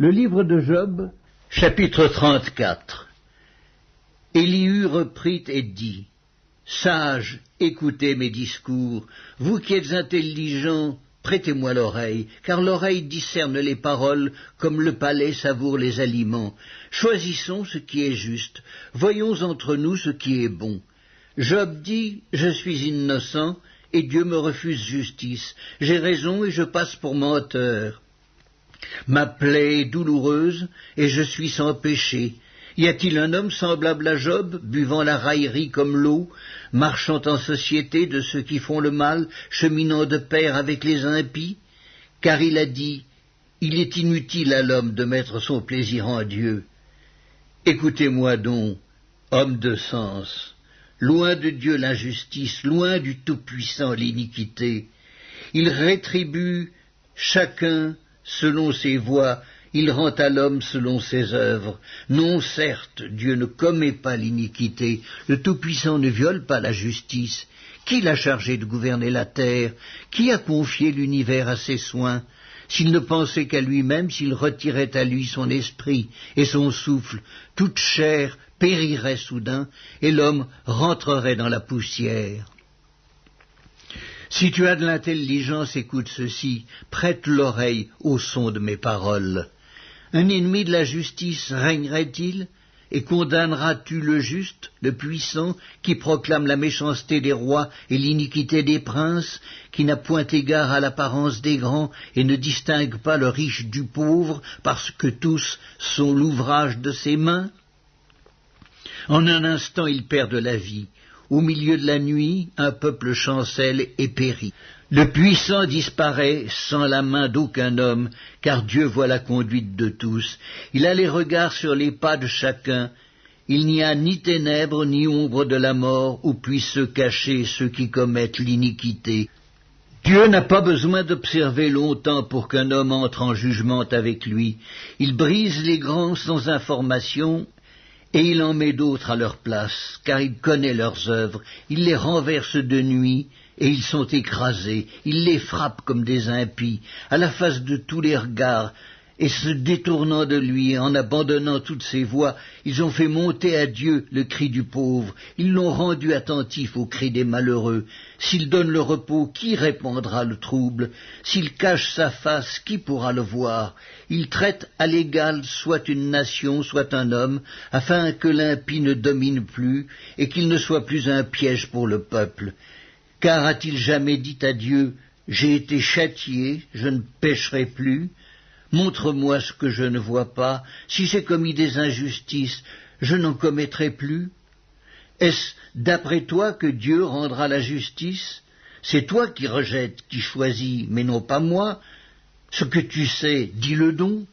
Le livre de Job, chapitre 34. Élihu reprit et dit, « Sages, écoutez mes discours, vous qui êtes intelligents, prêtez-moi l'oreille, car l'oreille discerne les paroles comme le palais savoure les aliments. Choisissons ce qui est juste, voyons entre nous ce qui est bon. » Job dit, « Je suis innocent, et Dieu me refuse justice. J'ai raison et je passe pour menteur. Ma plaie est douloureuse, et je suis sans péché. Y a-t-il un homme semblable à Job, buvant la raillerie comme l'eau, marchant en société de ceux qui font le mal, cheminant de pair avec les impies? Car il a dit, il est inutile à l'homme de mettre son plaisir en Dieu. Écoutez-moi donc, homme de sens, loin de Dieu l'injustice, loin du Tout-Puissant l'iniquité. Il rétribue chacun selon ses voies, il rend à l'homme selon ses œuvres. Non, certes, Dieu ne commet pas l'iniquité, le Tout-Puissant ne viole pas la justice. Qui l'a chargé de gouverner la terre? Qui a confié l'univers à ses soins? S'il ne pensait qu'à lui-même, s'il retirait à lui son esprit et son souffle, toute chair périrait soudain, et l'homme rentrerait dans la poussière. Si tu as de l'intelligence, écoute ceci, prête l'oreille au son de mes paroles. Un ennemi de la justice régnerait-il, et condamneras-tu le juste, le puissant, qui proclame la méchanceté des rois et l'iniquité des princes, qui n'a point égard à l'apparence des grands et ne distingue pas le riche du pauvre, parce que tous sont l'ouvrage de ses mains? En un instant il perd de la vie. Au milieu de la nuit, un peuple chancelle et périt. Le puissant disparaît sans la main d'aucun homme, car Dieu voit la conduite de tous. Il a les regards sur les pas de chacun. Il n'y a ni ténèbres ni ombre de la mort où puissent se cacher ceux qui commettent l'iniquité. Dieu n'a pas besoin d'observer longtemps pour qu'un homme entre en jugement avec lui. Il brise les grands sans information, et il en met d'autres à leur place, car il connaît leurs œuvres, il les renverse de nuit, et ils sont écrasés, il les frappe comme des impies, à la face de tous les regards, et se détournant de lui, en abandonnant toutes ses voies, ils ont fait monter à Dieu le cri du pauvre, ils l'ont rendu attentif au cri des malheureux. S'il donne le repos, qui répandra le trouble? S'il cache sa face, qui pourra le voir? Il traite à l'égal soit une nation, soit un homme, afin que l'impie ne domine plus, et qu'il ne soit plus un piège pour le peuple. Car a-t-il jamais dit à Dieu, « J'ai été châtié, je ne pécherai plus » Montre-moi ce que je ne vois pas. Si j'ai commis des injustices, je n'en commettrai plus. Est-ce d'après toi que Dieu rendra la justice? C'est toi qui rejettes, qui choisis, mais non pas moi. Ce que tu sais, dis-le donc.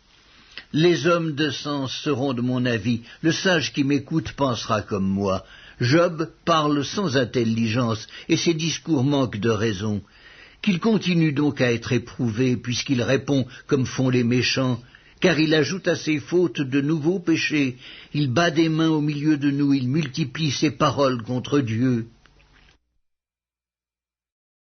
Les hommes de sens seront de mon avis. Le sage qui m'écoute pensera comme moi. Job parle sans intelligence, et ses discours manquent de raison. Qu'il continue donc à être éprouvé, puisqu'il répond comme font les méchants, car il ajoute à ses fautes de nouveaux péchés, il bat des mains au milieu de nous, il multiplie ses paroles contre Dieu.